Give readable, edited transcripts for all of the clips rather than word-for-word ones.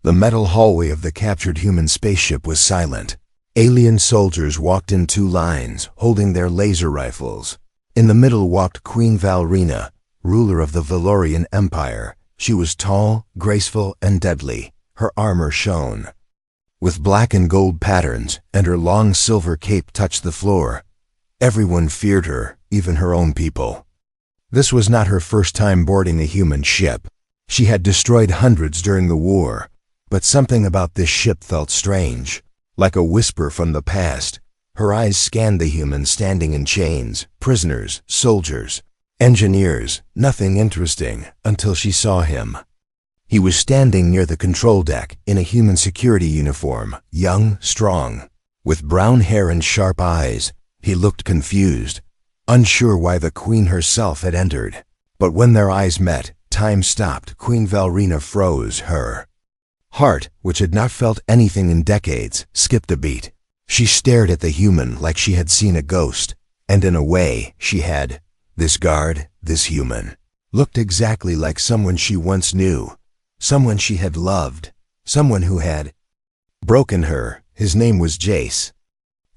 The metal hallway of the captured human spaceship was silent. Alien soldiers walked in two lines, holding their laser rifles. In the middle walked Queen Valrina, ruler of the Valorian Empire. She was tall, graceful, and deadly. Her armor shone with black and gold patterns, and her long silver cape touched the floor. Everyone feared her, even her own people. This was not her first time boarding a human ship. She had destroyed hundreds during the war, but something about this ship felt strange, like a whisper from the past. Her eyes scanned the humans standing in chains, prisoners, soldiers, engineers, nothing interesting, until she saw him. He was standing near the control deck in a human security uniform, young, strong, with brown hair and sharp eyes. He looked confused, unsure why the Queen herself had entered. But when their eyes met, time stopped. Queen Valrina froze. Her heart, which had not felt anything in decades, skipped a beat. She stared at the human like she had seen a ghost, and in a way, she had. This guard, this human, looked exactly like someone she once knew, someone she had loved, someone who had broken her. His name was Jace,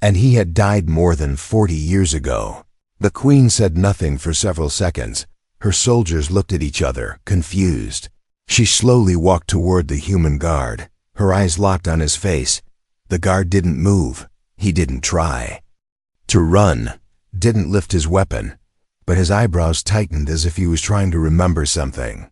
and he had died more than 40 years ago. The Queen said nothing for several seconds. Her soldiers looked at each other, confused. She slowly walked toward the human guard, her eyes locked on his face. The guard didn't move. He didn't try to run, didn't lift his weapon, but his eyebrows tightened as if he was trying to remember something.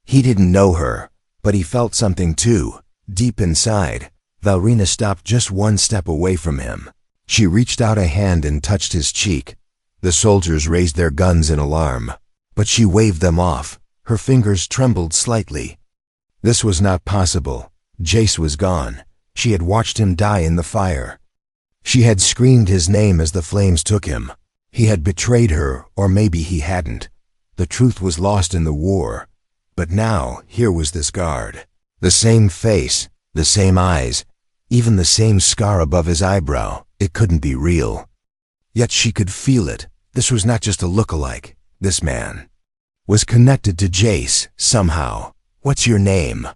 He didn't know her, but he felt something too, deep inside. Valrina stopped just one step away from him. She reached out a hand and touched his cheek. The soldiers raised their guns in alarm, but she waved them off. Her fingers trembled slightly. This was not possible. Jace was gone. She had watched him die in the fire. She had screamed his name as the flames took him. He had betrayed her, or maybe he hadn't. The truth was lost in the war. But now, here was this guard. The same face, the same eyes, even the same scar above his eyebrow. It couldn't be real. Yet she could feel it. This was not just a look-alike. This man was connected to Jace, somehow. "What's your name?"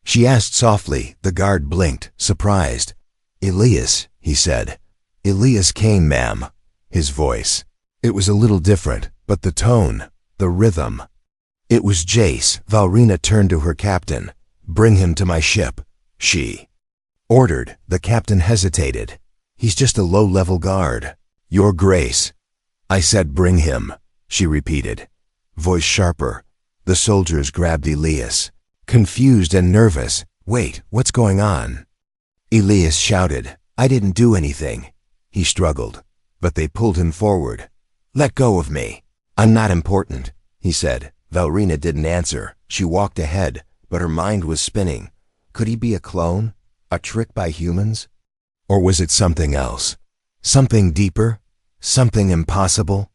she asked softly. The guard blinked, surprised. "Elias," he said. "Elias Kane, ma'am." His voice. It was a little different, but the tone, the rhythm. It was Jace. Valrina turned to her captain. "Bring him to my ship," she ordered. The captain hesitated. "He's just a low-level guard." "Your Grace." "I said bring him," she repeated, voice sharper. The soldiers grabbed Elias, confused and nervous. "Wait, what's going on?" Elias shouted. "I didn't do anything." He struggled, but they pulled him forward. "Let go of me." "I'm not important," he said. Valrina didn't answer. She walked ahead, but her mind was spinning. Could he be a clone? A trick by humans? Or was it something else? Something deeper? Something impossible?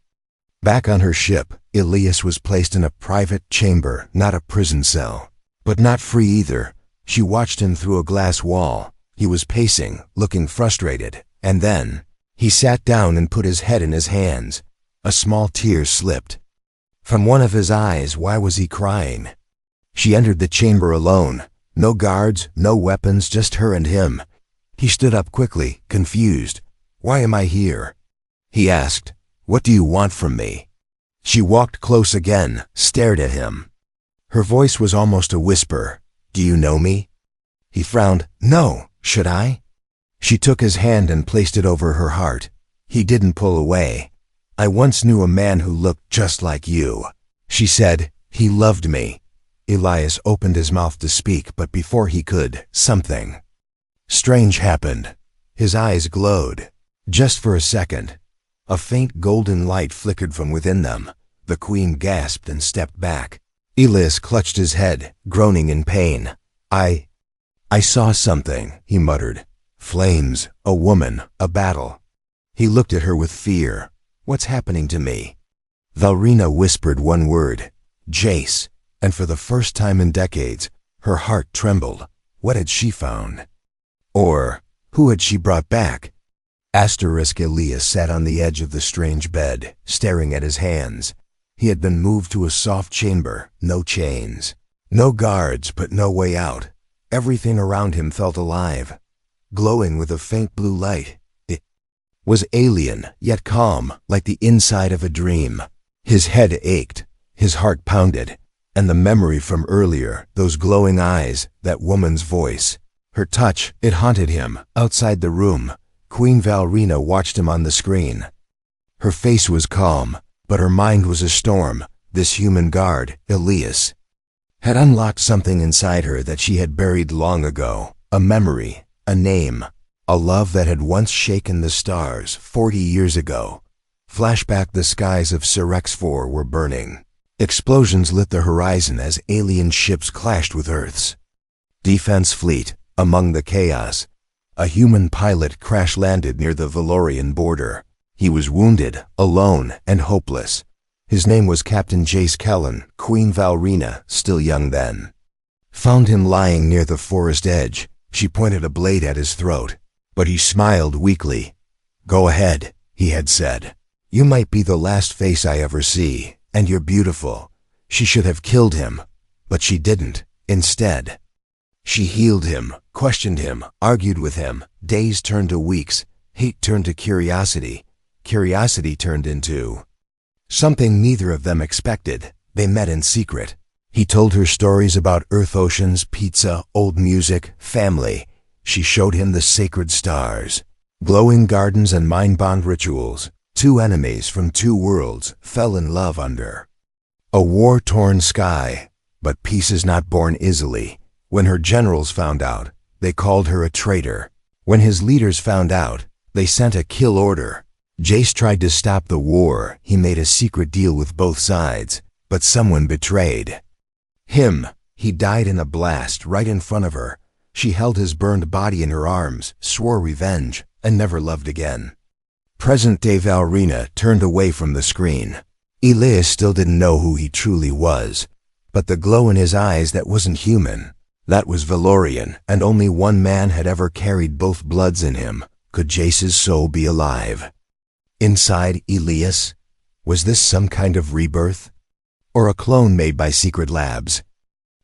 Back on her ship, Elias was placed in a private chamber, not a prison cell. But not free either. She watched him through a glass wall. He was pacing, looking frustrated, and then he sat down and put his head in his hands. A small tear slipped from one of his eyes. Why was he crying? She entered the chamber alone. No guards, no weapons, just her and him. He stood up quickly, confused. "Why am I here?" he asked. "What do you want from me?" She walked close again, stared at him. Her voice was almost a whisper. "Do you know me?" He frowned. "No, should I?" She took his hand and placed it over her heart. He didn't pull away. "I once knew a man who looked just like you," she said. "He loved me." Elias opened his mouth to speak, but before he could, something strange happened. His eyes glowed. Just for a second. A faint golden light flickered from within them. The Queen gasped and stepped back. Elias clutched his head, groaning in pain. I saw something," he muttered. "Flames, a woman, a battle." He looked at her with fear. "What's happening to me?" Valrina whispered one word. "Jace." And for the first time in decades, her heart trembled. What had she found? Or who had she brought back? Elias sat on the edge of the strange bed, staring at his hands. He had been moved to a soft chamber, no chains, no guards, but no way out. Everything around him felt alive, glowing with a faint blue light. It was alien, yet calm, like the inside of a dream. His head ached, his heart pounded, and the memory from earlier, those glowing eyes, that woman's voice, her touch, it haunted him. Outside the room, Queen Valrina watched him on the screen. Her face was calm, but her mind was a storm. This human guard, Elias, had unlocked something inside her that she had buried long ago. A memory, a name, a love that had once shaken the stars 40 years ago. Flashback: the skies of Sirex 4 were burning. Explosions lit the horizon as alien ships clashed with Earth's defense fleet. Among the chaos, a human pilot crash-landed near the Valorian border. He was wounded, alone, and hopeless. His name was Captain Jace Kellen. Queen Valrina, still young then, found him lying near the forest edge. She pointed a blade at his throat, but he smiled weakly. "Go ahead," he had said. "You might be the last face I ever see, and you're beautiful." She should have killed him, but she didn't. Instead, she healed him, questioned him, argued with him. Days turned to weeks, hate turned to curiosity, curiosity turned into something neither of them expected. They met in secret. He told her stories about Earth, oceans, pizza, old music, family. She showed him the sacred stars, glowing gardens, and mind-bond rituals. Two enemies from two worlds fell in love under a war-torn sky. But peace is not born easily. When her generals found out, they called her a traitor. When his leaders found out, they sent a kill order. Jace tried to stop the war. He made a secret deal with both sides, but someone betrayed him. He died in a blast right in front of her. She held his burned body in her arms, swore revenge, and never loved again. Present-day Valrina turned away from the screen. Elias still didn't know who he truly was, but the glow in his eyes, that wasn't human. That was Valorian, and only one man had ever carried both bloods in him. Could Jace's soul be alive inside Elias? Was this some kind of rebirth? Or a clone made by secret labs?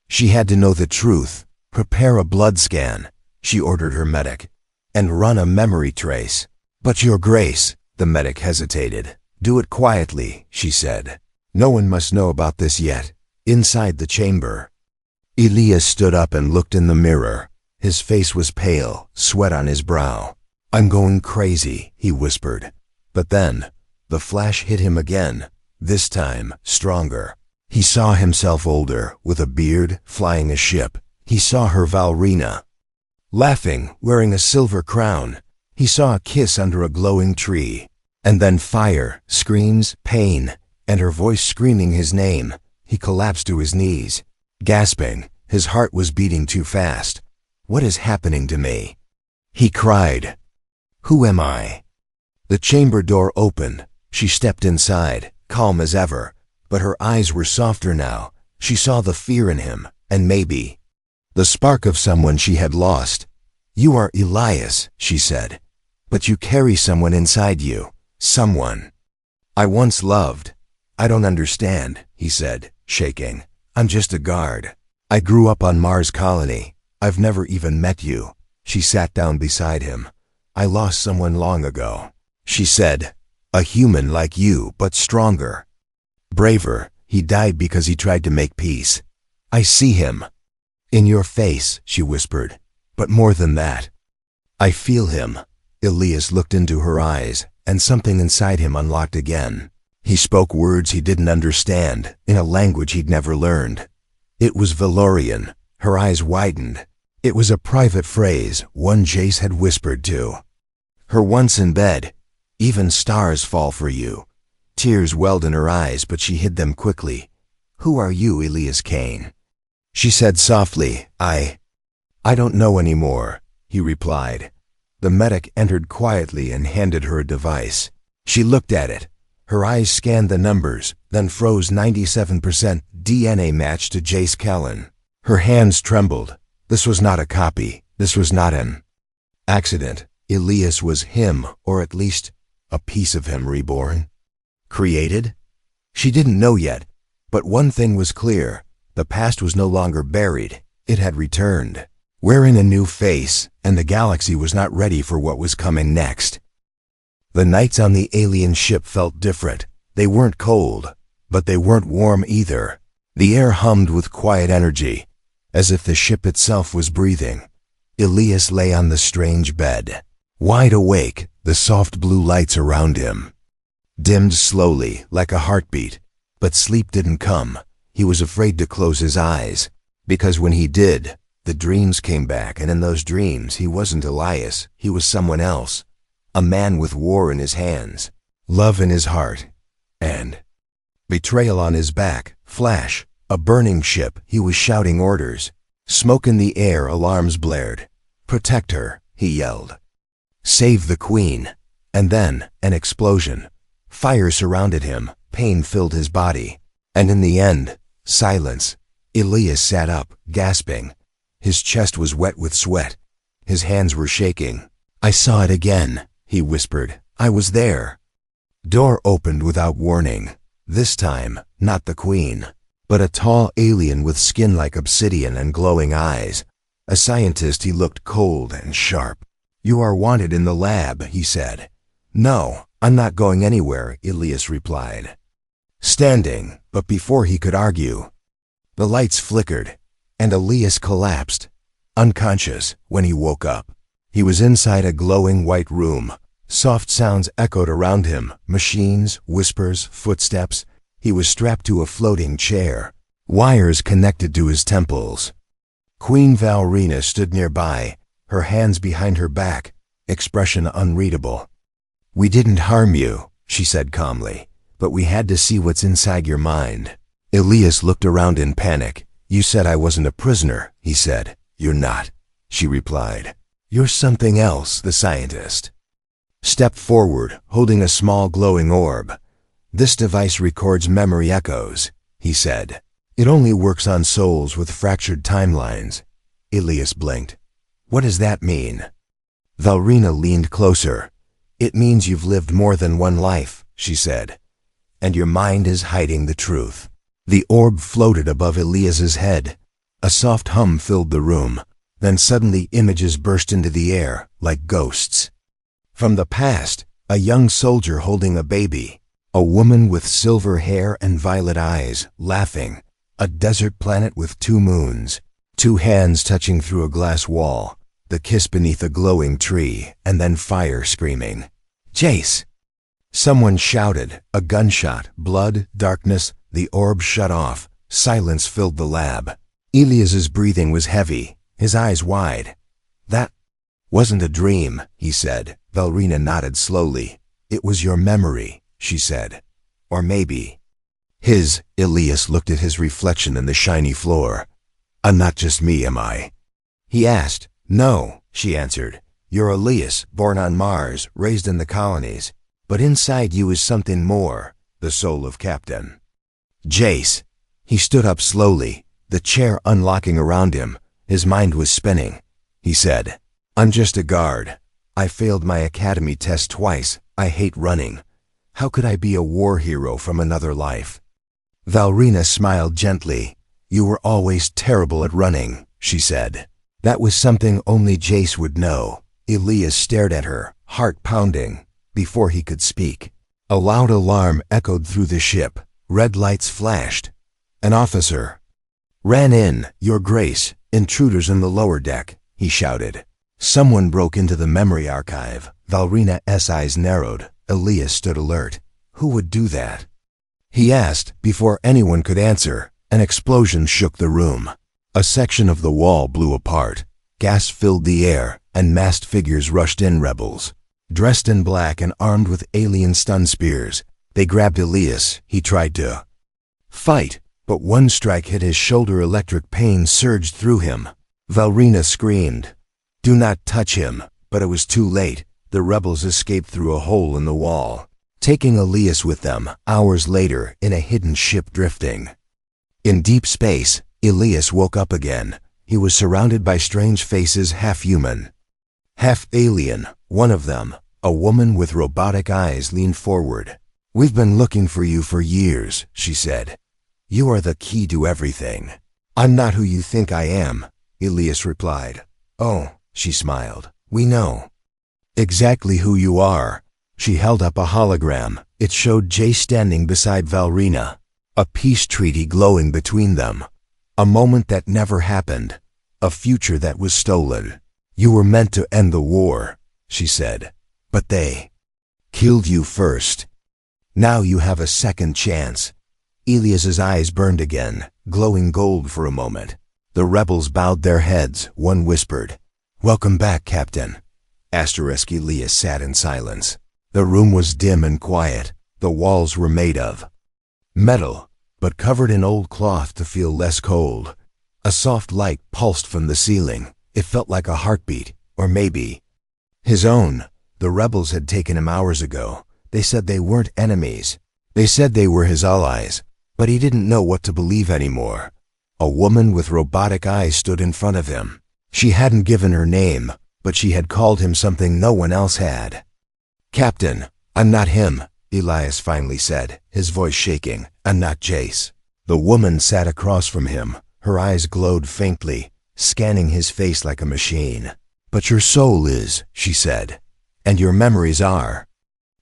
She had to know the truth. Prepare a blood scan, she ordered her medic, and run a memory trace. "But Your Grace," the medic hesitated. "Do it quietly," she said. "No one must know about this yet." Inside the chamber, Elias stood up and looked in the mirror. His face was pale, sweat on his brow. "I'm going crazy," he whispered. But then, the flash hit him again, this time stronger. He saw himself older, with a beard, flying a ship. He saw her, Valrina, laughing, wearing a silver crown. He saw a kiss under a glowing tree. And then fire, screams, pain, and her voice screaming his name. He collapsed to his knees, gasping. His heart was beating too fast. "What is happening to me?" he cried. "Who am I?" The chamber door opened. She stepped inside, calm as ever, but her eyes were softer now. She saw the fear in him, and maybe the spark of someone she had lost. "You are Elias," she said, "but you carry someone inside you. Someone I once loved." "I don't understand," he said, shaking. "I'm just a guard. I grew up on Mars colony. I've never even met you." She sat down beside him. "I lost someone long ago," she said. "A human like you, but stronger, braver. He died because he tried to make peace. I see him in your face," she whispered. "But more than that, I feel him." Elias looked into her eyes, and something inside him unlocked again. He spoke words he didn't understand, in a language he'd never learned. It was Valorian. Her eyes widened. It was a private phrase, one Jace had whispered to her once in bed. "Even stars fall for you." Tears welled in her eyes, but she hid them quickly. "Who are you, Elias Kane?" she said softly. I don't know anymore," he replied. The medic entered quietly and handed her a device. She looked at it. Her eyes scanned the numbers, then froze. 97% DNA match to Jace Kellen. Her hands trembled. This was not a copy. This was not an accident. Elias was him, or at least a piece of him reborn. Created? She didn't know yet, but one thing was clear. The past was no longer buried. It had returned. We're in a new phase, and the galaxy was not ready for what was coming next. The nights on the alien ship felt different. They weren't cold, but they weren't warm either. The air hummed with quiet energy, as if the ship itself was breathing. Elias lay on the strange bed, wide awake, the soft blue lights around him dimmed slowly, like a heartbeat. But sleep didn't come. He was afraid to close his eyes, because when he did, the dreams came back, and in those dreams he wasn't Elias, he was someone else. A man with war in his hands, love in his heart, and betrayal on his back. Flash, a burning ship, he was shouting orders. Smoke in the air, alarms blared. Protect her, he yelled. Save the queen. And then, an explosion. Fire surrounded him, pain filled his body. And in the end, silence. Elias sat up, gasping. His chest was wet with sweat. His hands were shaking. I saw it again, he whispered. I was there. Door opened without warning. This time, not the queen, but a tall alien with skin like obsidian and glowing eyes. A scientist, he looked cold and sharp. You are wanted in the lab, he said. No, I'm not going anywhere, Elias replied, standing, but before he could argue, the lights flickered, and Elias collapsed, unconscious. When he woke up, he was inside a glowing white room. Soft sounds echoed around him, machines, whispers, footsteps. He was strapped to a floating chair, wires connected to his temples. Queen Valrina stood nearby, her hands behind her back, expression unreadable. We didn't harm you, she said calmly, but we had to see what's inside your mind. Elias looked around in panic. You said I wasn't a prisoner, he said. You're not, she replied. You're something else, the scientist stepped forward, holding a small glowing orb. This device records memory echoes, he said. It only works on souls with fractured timelines. Elias blinked. What does that mean? Valrina leaned closer. It means you've lived more than one life, she said, and your mind is hiding the truth. The orb floated above Elias's head. A soft hum filled the room. Then suddenly images burst into the air, like ghosts. From the past, a young soldier holding a baby, a woman with silver hair and violet eyes, laughing, a desert planet with 2 moons, 2 hands touching through a glass wall, the kiss beneath a glowing tree, and then fire screaming. Jace! Someone shouted, a gunshot, blood, darkness. The orb shut off. Silence filled the lab. Elias's breathing was heavy, his eyes wide. That wasn't a dream, he said. Valrina nodded slowly. It was your memory, she said. Or maybe his. Elias looked at his reflection in the shiny floor. I'm not just me, am I? He asked. No, she answered. You're Elias, born on Mars, raised in the colonies. But inside you is something more, the soul of Captain Jace. He stood up slowly, the chair unlocking around him. His mind was spinning. He said, I'm just a guard. I failed my academy test twice. I hate running. How could I be a war hero from another life? Valrina smiled gently. You were always terrible at running, she said. That was something only Jace would know. Elias stared at her, heart pounding, before he could speak. A loud alarm echoed through the ship. Red lights flashed. An officer ran in. Your Grace, intruders in the lower deck, he shouted. Someone broke into the memory archive. Valrina's eyes narrowed. Elias stood alert. Who would do that? He asked. Before anyone could answer, an explosion shook the room. A section of the wall blew apart. Gas filled the air, and masked figures rushed in. Rebels, dressed in black and armed with alien stun spears. They grabbed Elias. He tried to fight, but one strike hit his shoulder. Electric pain surged through him. Valrina screamed, Do not touch him, but it was too late. The rebels escaped through a hole in the wall, taking Elias with them. Hours later, in a hidden ship drifting in deep space, Elias woke up again. He was surrounded by strange faces, half human, half alien. One of them, a woman with robotic eyes, leaned forward. We've been looking for you for years, she said. You are the key to everything. I'm not who you think I am. Elias replied. "Oh," she smiled. "We know exactly who you are." She held up a hologram. It showed Jay standing beside Valrina, a peace treaty glowing between them. A moment that never happened, a future that was stolen. "You were meant to end the war," she said, "but they killed you first. Now you have a second chance." Elias's eyes burned again, glowing gold for a moment. The rebels bowed their heads. One whispered, "Welcome back, Captain." Elias sat in silence. The room was dim and quiet. The walls were made of metal, but covered in old cloth to feel less cold. A soft light pulsed from the ceiling. It felt like a heartbeat, or maybe his own. The rebels had taken him hours ago. They said they weren't enemies. They said they were his allies, but he didn't know what to believe anymore. A woman with robotic eyes stood in front of him. She hadn't given her name, but she had called him something no one else had. "Captain, I'm not him," Elias finally said, his voice shaking. "I'm not Jace." The woman sat across from him. Her eyes glowed faintly, scanning his face like a machine. "But your soul is," she said, "and your memories are."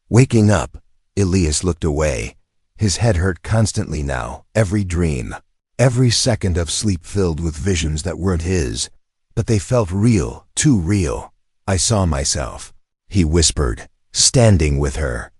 Waking up, Elias looked away. His head hurt constantly now, every dream, every second of sleep filled with visions that weren't his, but they felt real, too real. "I saw myself," he whispered, standing with her,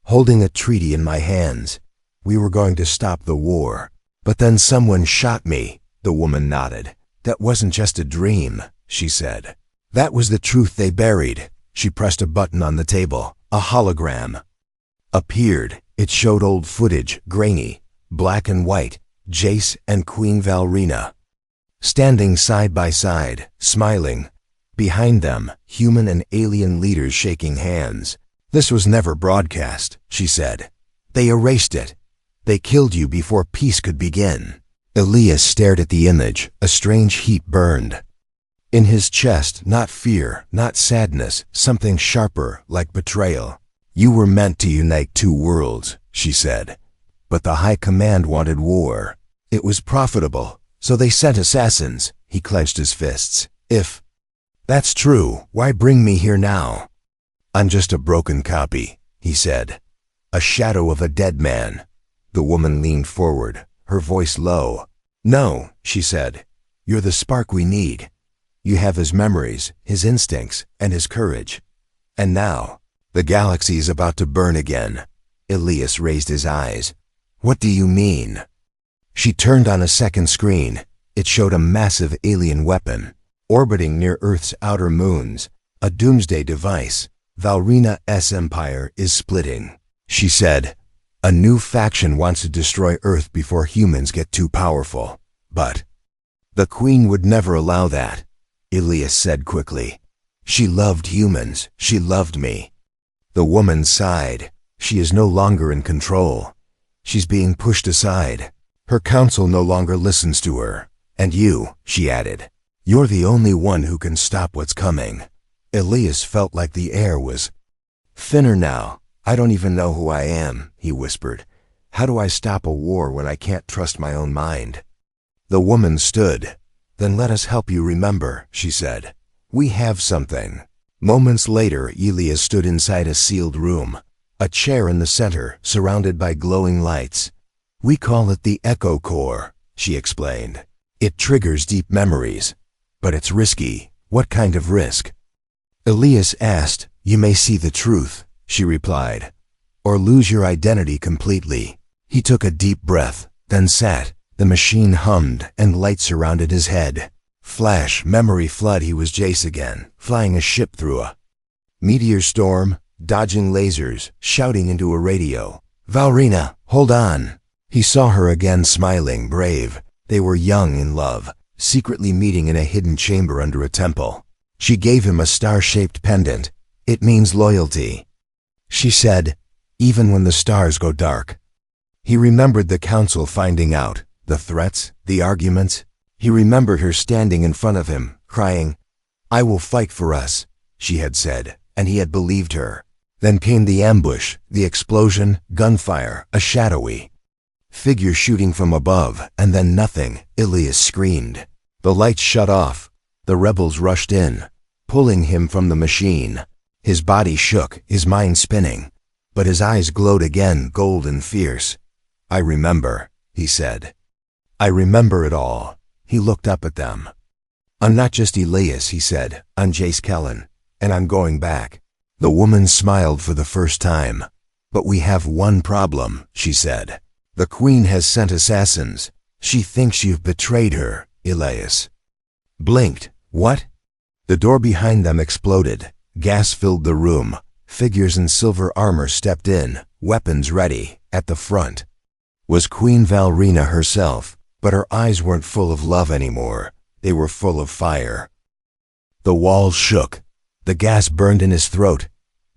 holding a treaty in my hands. "We were going to stop the war, but then someone shot me." The woman nodded. "That wasn't just a dream," she said. "That was the truth they buried." She pressed a button on the table. A hologram appeared. It showed old footage, grainy, black and white, Jace and Queen Valrina, standing side by side, smiling. Behind them, human and alien leaders shaking hands. "This was never broadcast," she said. "They erased it. They killed you before peace could begin." Elias stared at the image. A strange heat burned in his chest, not fear, not sadness, something sharper, like betrayal. "You were meant to unite two worlds," she said. "But the High Command wanted war. It was profitable, so they sent assassins." He clenched his fists. "If that's true, why bring me here now?" "I'm just a broken copy," he said. "A shadow of a dead man." The woman leaned forward, her voice low. "No," she said. "You're the spark we need. You have his memories, his instincts, and his courage. And now, the galaxy is about to burn again." Elias raised his eyes. "What do you mean?" She turned on a second screen. It showed a massive alien weapon, orbiting near Earth's outer moons, a doomsday device. "Valrina's empire is splitting," she said. "A new faction wants to destroy Earth before humans get too powerful. But the Queen would never allow that," Elias said quickly. "She loved humans. She loved me." The woman sighed. "She is no longer in control. She's being pushed aside. Her council no longer listens to her. And you," she added, "you're the only one who can stop what's coming." Elias felt like the air was thinner now. "I don't even know who I am," he whispered. "How do I stop a war when I can't trust my own mind?" The woman stood. "Then let us help you remember," she said. "We have something." Moments later, Elias stood inside a sealed room, a chair in the center, surrounded by glowing lights. "We call it the Echo Core," she explained. "It triggers deep memories. But it's risky." "What kind of risk?" Elias asked. "You may see the truth," she replied, "or lose your identity completely." He took a deep breath, then sat. The machine hummed, and light surrounded his head. Flash, memory flood. He was Jace again, flying a ship through a meteor storm, dodging lasers, shouting into a radio. "Valrina, hold on." He saw her again, smiling, brave. They were young in love, secretly meeting in a hidden chamber under a temple. She gave him a star-shaped pendant. "It means loyalty," she said, "even when the stars go dark." He remembered the council finding out, the threats, the arguments. He remembered her standing in front of him, crying, "I will fight for us," she had said, and he had believed her. Then came the ambush, the explosion, gunfire, a shadowy figure shooting from above, and then nothing. Elias screamed. The lights shut off. The rebels rushed in, pulling him from the machine. His body shook, his mind spinning, but his eyes glowed again, gold and fierce. "I remember," he said. "I remember it all." He looked up at them. "I'm not just Elias," he said. "I'm Jace Kellen, and I'm going back." The woman smiled for the first time. "But we have one problem," she said. "The Queen has sent assassins. She thinks you've betrayed her." Elias blinked. "What?" The door behind them exploded. Gas filled the room. Figures in silver armor stepped in, weapons ready, at the front. Was Queen Valrina herself, but her eyes weren't full of love anymore. They were full of fire. The walls shook. The gas burned in his throat.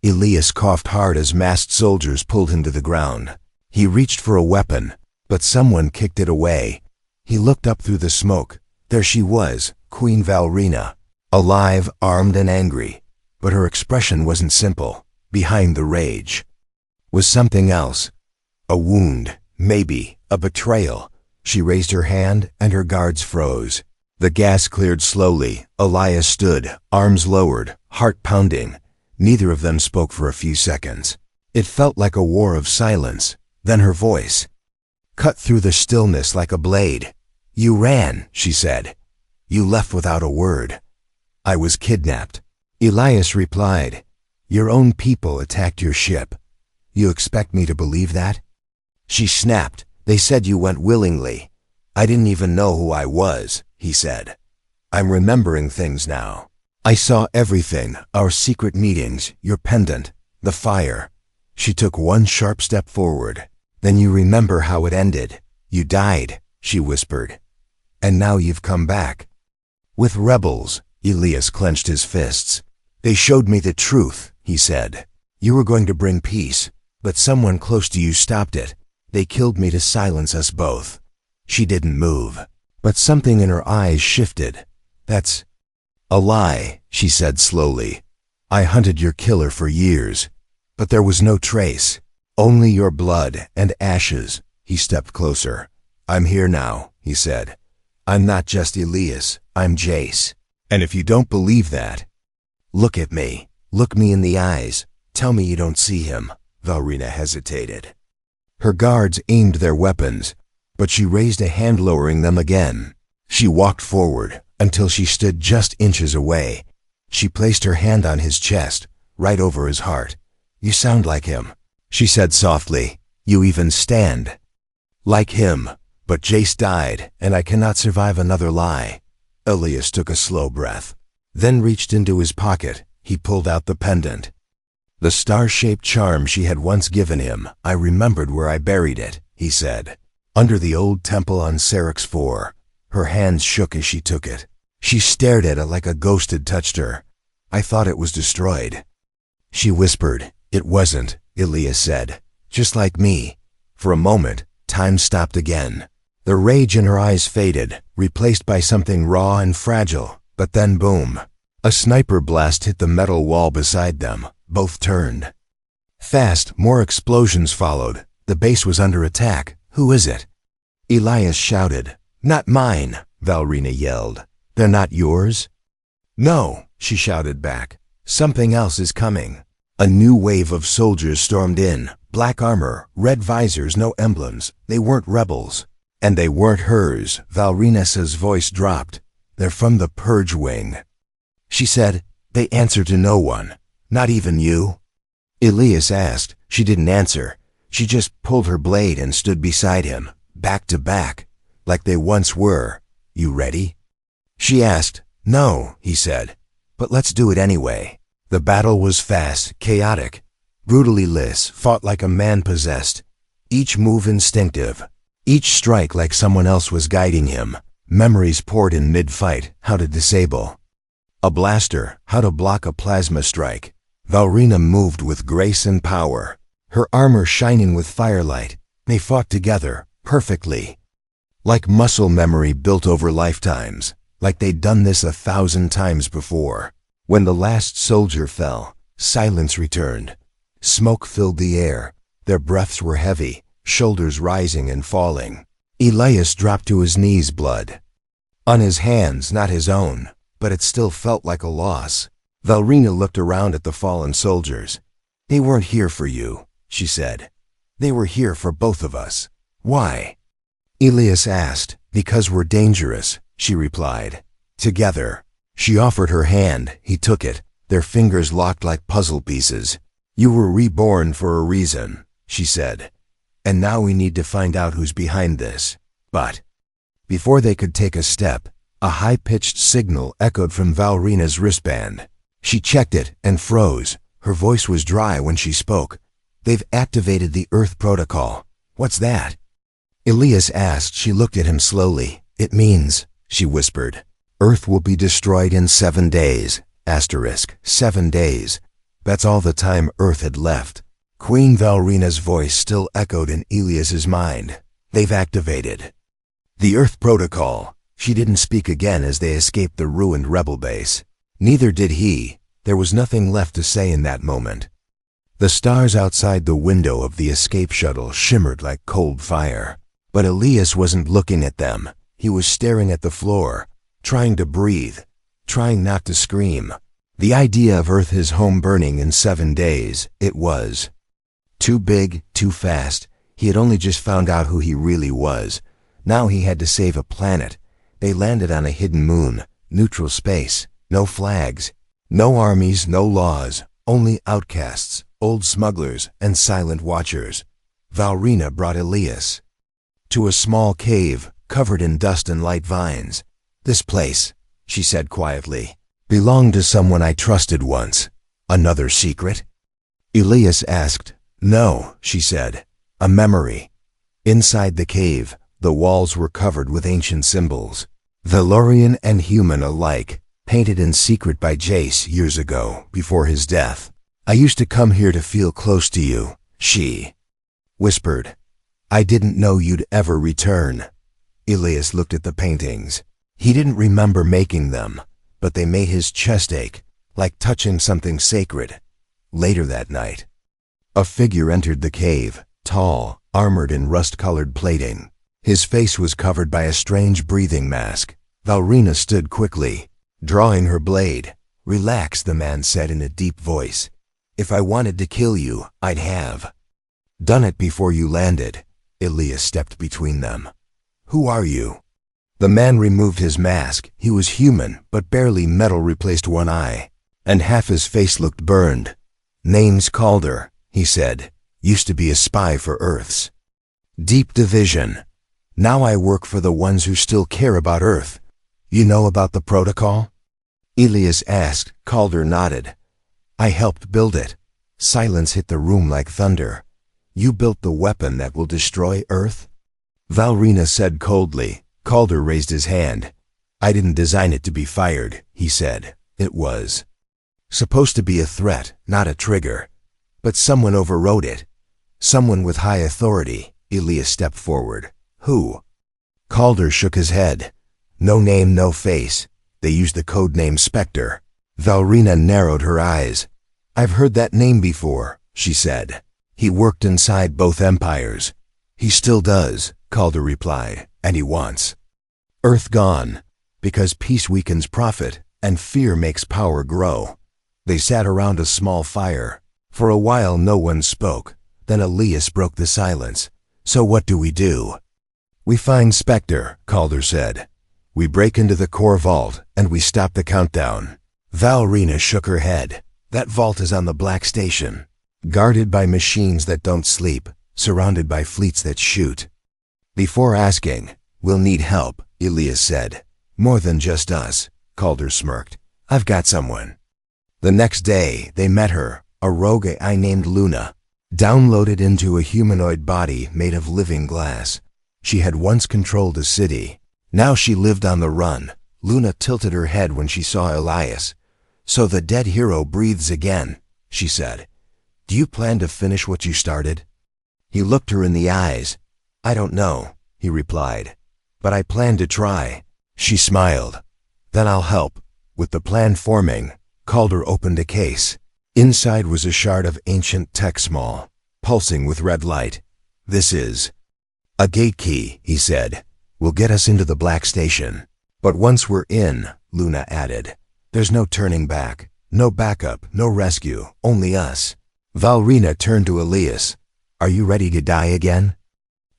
Elias coughed hard as masked soldiers pulled him to the ground. He reached for a weapon, but someone kicked it away. He looked up through the smoke. There she was, Queen Valrina, alive, armed, and angry. But her expression wasn't simple. Behind the rage was something else. A wound, maybe, a betrayal. She raised her hand, and her guards froze. The gas cleared slowly. Elias stood, arms lowered, heart pounding. Neither of them spoke for a few seconds. It felt like a war of silence. Then her voice cut through the stillness like a blade. "You ran," she said. "You left without a word." "I was kidnapped." Elias replied, "Your own people attacked your ship. You expect me to believe that?" She snapped. "They said you went willingly." "I didn't even know who I was," he said. "I'm remembering things now. I saw everything, our secret meetings, your pendant, the fire." She took one sharp step forward. "Then you remember how it ended. You died," she whispered. "And now you've come back." "With rebels." Elias clenched his fists. "They showed me the truth," he said. "You were going to bring peace, but someone close to you stopped it. They killed me to silence us both." She didn't move, but something in her eyes shifted. "That's a lie," she said slowly. "I hunted your killer for years, but there was no trace. Only your blood and ashes." He stepped closer. "I'm here now," he said. "I'm not just Elias, I'm Jace. And if you don't believe that, look at me. Look me in the eyes. Tell me you don't see him." Valrina hesitated. Her guards aimed their weapons, but she raised a hand, lowering them again. She walked forward until she stood just inches away. She placed her hand on his chest, right over his heart. "You sound like him," she said softly. "You even stand like him. But Jace died, and I cannot survive another lie." Elias took a slow breath, then reached into his pocket. He pulled out the pendant. The star-shaped charm she had once given him. "I remembered where I buried it," he said. "Under the old temple on Syrinx 4. Her hands shook as she took it. She stared at it like a ghost had touched her. "I thought it was destroyed." She whispered. "It wasn't," Elias said. "Just like me." For a moment, time stopped again. The rage in her eyes faded, replaced by something raw and fragile. But then boom. A sniper blast hit the metal wall beside them. Both turned. Fast, more explosions followed. The base was under attack. "Who is it?" Elias shouted. "Not mine," Valrina yelled. "They're not yours?" "No," she shouted back. "Something else is coming." A new wave of soldiers stormed in. Black armor, red visors, no emblems. They weren't rebels. And they weren't hers. Valrina's voice dropped. "They're from the Purge Wing." She said, "They answer to no one. Not even you?" Elias asked. She didn't answer. She just pulled her blade and stood beside him, back to back, like they once were. "You ready?" She asked. "No," he said, "but let's do it anyway." The battle was fast, chaotic, brutally Liss fought like a man possessed. Each move instinctive, each strike like someone else was guiding him. Memories poured in mid-fight, how to disable a blaster, how to block a plasma strike. Valrina moved with grace and power, her armor shining with firelight. They fought together, perfectly. Like muscle memory built over lifetimes, like they'd done this 1,000 times before. When the last soldier fell, silence returned. Smoke filled the air. Their breaths were heavy, shoulders rising and falling. Elias dropped to his knees, blood On his hands, not his own, but it still felt like a loss. Valrina looked around at the fallen soldiers. "They weren't here for you," she said. "They were here for both of us." "Why?" Elias asked. "Because we're dangerous," she replied. "Together." She offered her hand. He took it, their fingers locked like puzzle pieces. "You were reborn for a reason," she said. "And now we need to find out who's behind this." But before they could take a step, a high-pitched signal echoed from Valrina's wristband. She checked it and froze. Her voice was dry when she spoke. "They've activated the Earth Protocol." "What's that?" Elias asked. She looked at him slowly. "It means," she whispered, "Earth will be destroyed in 7 days. * 7 days. That's all the time Earth had left. Queen Valrina's voice still echoed in Elias's mind. "They've activated the Earth Protocol." She didn't speak again as they escaped the ruined rebel base. Neither did he. There was nothing left to say in that moment. The stars outside the window of the escape shuttle shimmered like cold fire. But Elias wasn't looking at them. He was staring at the floor, trying to breathe, trying not to scream. The idea of Earth, his home, burning in 7 days, it was too big, too fast. He had only just found out who he really was. Now he had to save a planet. They landed on a hidden moon, neutral space, no flags, no armies, no laws, only outcasts, old smugglers, and silent watchers. Valrina brought Elias to a small cave covered in dust and light vines. "This place," she said quietly, "belonged to someone I trusted once." "Another secret?" Elias asked. "No," she said. "A memory." Inside the cave, the walls were covered with ancient symbols, Valorian and human alike, painted in secret by Jace years ago, before his death. "I used to come here to feel close to you," she whispered. "I didn't know you'd ever return." Elias looked at the paintings. He didn't remember making them, but they made his chest ache, like touching something sacred. Later that night, a figure entered the cave, tall, armored in rust-colored plating. His face was covered by a strange breathing mask. Valrina stood quickly, drawing her blade. "Relax," the man said in a deep voice. "If I wanted to kill you, I'd have done it before you landed." Elias stepped between them. "Who are you?" The man removed his mask. He was human, but barely metal replaced one eye, and half his face looked burned. "Name's Calder," he said. "Used to be a spy for Earth's Deep Division. Now I work for the ones who still care about Earth. You know about the protocol?" Elias asked. Calder nodded. "I helped build it." Silence hit the room like thunder. "You built the weapon that will destroy Earth?" Valrina said coldly. Calder raised his hand. "I didn't design it to be fired," he said. "It was supposed to be a threat, not a trigger. But someone overrode it. Someone with high authority." Elias stepped forward. "Who?" Calder shook his head. "No name, no face. They used the code name Spectre." Valrina narrowed her eyes. "I've heard that name before," she said. "He worked inside both empires." "He still does," Calder replied, "and he wants Earth gone, because peace weakens profit and fear makes power grow." They sat around a small fire. For a while no one spoke. Then Elias broke the silence. "So what do we do?" "We find Spectre," Calder said. "We break into the core vault, and we stop the countdown." Valrina shook her head. "That vault is on the Black Station, guarded by machines that don't sleep, surrounded by fleets that shoot." "Before asking, we'll need help," Elias said. "More than just us," Calder smirked. "I've got someone." The next day, they met her, a rogue AI named Luna, downloaded into a humanoid body made of living glass. She had once controlled a city. Now she lived on the run. Luna tilted her head when she saw Elias. "So the dead hero breathes again," she said. "Do you plan to finish what you started?" He looked her in the eyes. "I don't know," he replied, "but I plan to try." She smiled. "Then I'll help." With the plan forming, Calder opened a case. Inside was a shard of ancient tech, small, pulsing with red light. "This is a gate key," he said. "Will get us into the Black Station. But once we're in, Luna added, there's no turning back, no backup, no rescue, only us. Valrina turned to Elias. Are you ready to die again?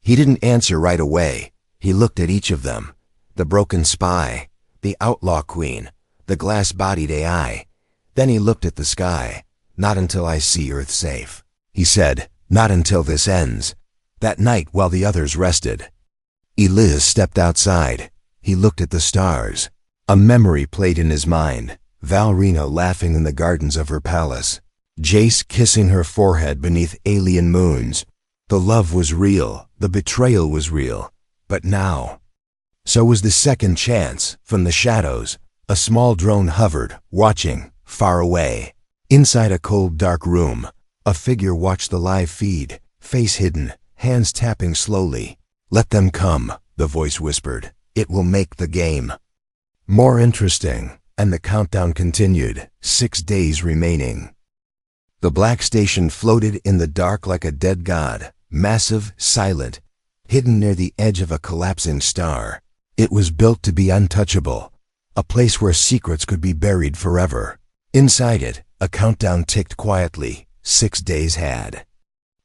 He didn't answer right away. He looked at each of them. The broken spy, the outlaw queen, the glass-bodied AI. Then he looked at the sky. Not until I see Earth safe, he said. Not until this ends. That night while the others rested. Elias stepped outside. He looked at the stars. A memory played in his mind. Valrina laughing in the gardens of her palace. Jace kissing her forehead beneath alien moons. The love was real. The betrayal was real. But now... So was the second chance. From the shadows, a small drone hovered, watching, far away. Inside a cold, dark room, a figure watched the live feed, face hidden, hands tapping slowly. Let them come, the voice whispered. It will make the game more interesting. And the countdown continued. 6 days remaining. The black station floated in the dark like a dead god, massive, silent, hidden near the edge of a collapsing star. It was built to be untouchable, a place where secrets could be buried forever. Inside it, a countdown ticked quietly. 6 days had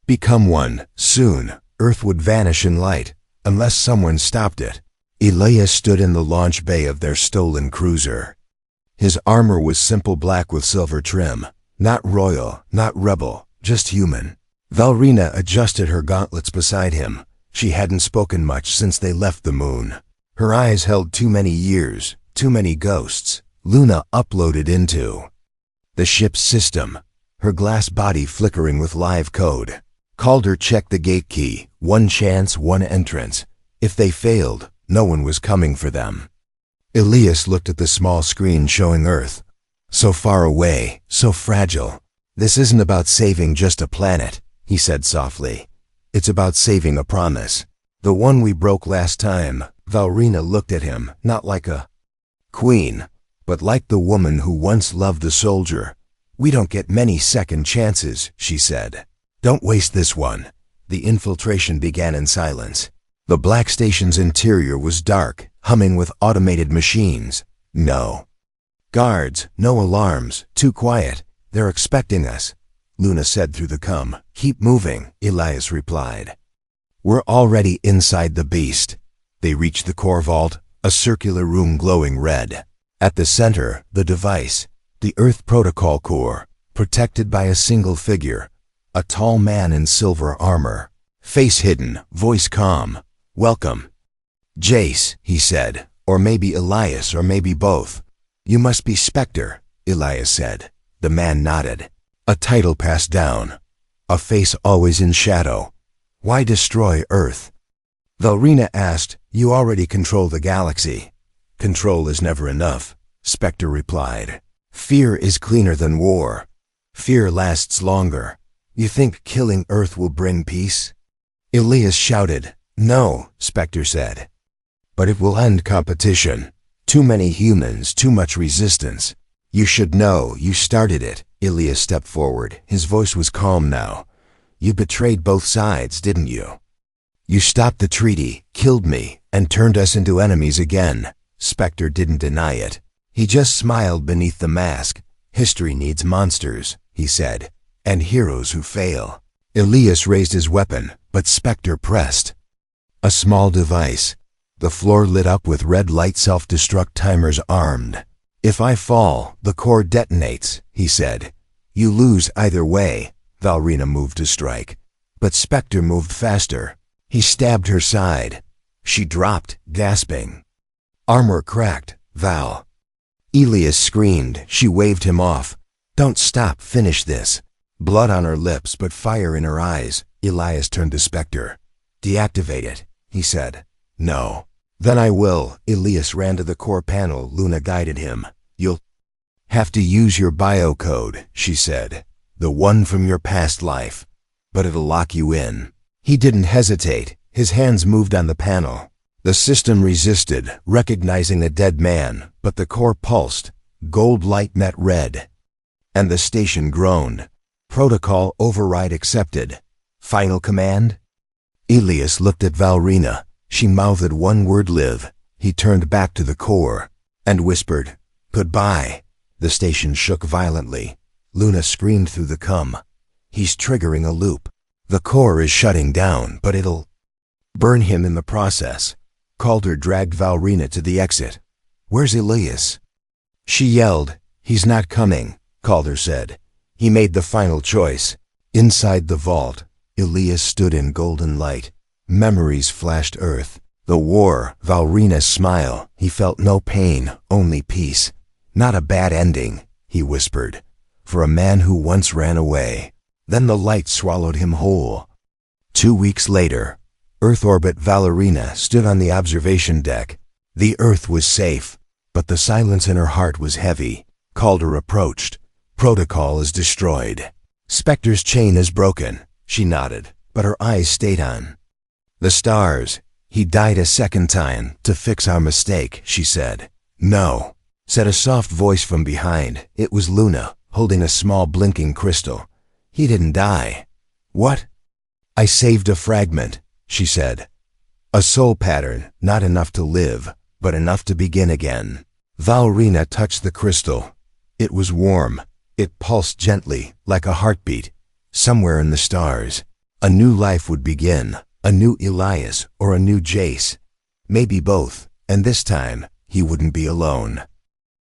become one. Soon, Earth would vanish in light, unless someone stopped it. Elias stood in the launch bay of their stolen cruiser. His armor was simple black with silver trim. Not royal, not rebel, just human. Valrina adjusted her gauntlets beside him. She hadn't spoken much since they left the moon. Her eyes held too many years, too many ghosts. Luna uploaded into the ship's system, her glass body flickering with live code. Calder checked the gate key. One chance, one entrance. If they failed, no one was coming for them. Elias looked at the small screen showing Earth. So far away, so fragile. This isn't about saving just a planet, he said softly. It's about saving a promise. The one we broke last time. Valrina looked at him, not like a queen, but like the woman who once loved the soldier. We don't get many second chances, she said. Don't waste this one. The infiltration began in silence. The black station's interior was dark, humming with automated machines. No guards, no alarms, too quiet. They're expecting us, Luna said through the com. Keep moving, Elias replied. We're already inside the beast. They reached the core vault, a circular room glowing red. At the center, the device, the Earth Protocol Core, protected by a single figure, a tall man in silver armor. Face hidden, voice calm. Welcome. Jace, he said, or maybe Elias, or maybe both. You must be Spectre, Elias said. The man nodded. A title passed down. A face always in shadow. Why destroy Earth? Valrina asked. You already control the galaxy. Control is never enough, Spectre replied. Fear is cleaner than war. Fear lasts longer. You think killing Earth will bring peace? Elias shouted. No, Spectre said. But it will end competition. Too many humans, too much resistance. You should know, you started it. Elias stepped forward. His voice was calm now. You betrayed both sides, didn't you? You stopped the treaty, killed me, and turned us into enemies again. Spectre didn't deny it. He just smiled beneath the mask. History needs monsters, he said, and heroes who fail. Elias raised his weapon, but Spectre pressed. A small device. The floor lit up with red light. Self-destruct timers armed. If I fall, the core detonates, he said. You lose either way. Valrina moved to strike. But Spectre moved faster. He stabbed her side. She dropped, gasping. Armor cracked. Val. Elias screamed. She waved him off. Don't stop, finish this. Blood on her lips, but fire in her eyes. Elias turned to Spectre. Deactivate it, he said. No. Then I will. Elias ran to the core panel. Luna guided him. You'll have to use your biocode, she said. The one from your past life. But it'll lock you in. He didn't hesitate. His hands moved on the panel. The system resisted, recognizing a dead man, but the core pulsed. Gold light met red. And the station groaned. Protocol override accepted. Final command? Elias looked at Valrina. She mouthed one word, live. He turned back to the core and whispered, "Goodbye." The station shook violently. Luna screamed through the cum. "He's triggering a loop. The core is shutting down, but it'll burn him in the process." Calder dragged Valrina to the exit. "Where's Elias?" She yelled. "He's not coming," Calder said. He made the final choice. Inside the vault, Elias stood in golden light. Memories flashed Earth. The war, Valrina's smile. He felt no pain, only peace. "Not a bad ending," he whispered, "for a man who once ran away." Then the light swallowed him whole. 2 weeks later, Earth orbit Valrina stood on the observation deck. The Earth was safe, but the silence in her heart was heavy. Calder approached. "Protocol is destroyed. Spectre's chain is broken." She nodded, but her eyes stayed on the stars. "He died a second time to fix our mistake," she said. "No," said a soft voice from behind. It was Luna, holding a small blinking crystal. "He didn't die." "What?" "I saved a fragment," she said. "A soul pattern, not enough to live, but enough to begin again." Valrina touched the crystal. It was warm. It pulsed gently, like a heartbeat. Somewhere in the stars, a new life would begin, a new Elias or a new Jace. Maybe both, and this time he wouldn't be alone.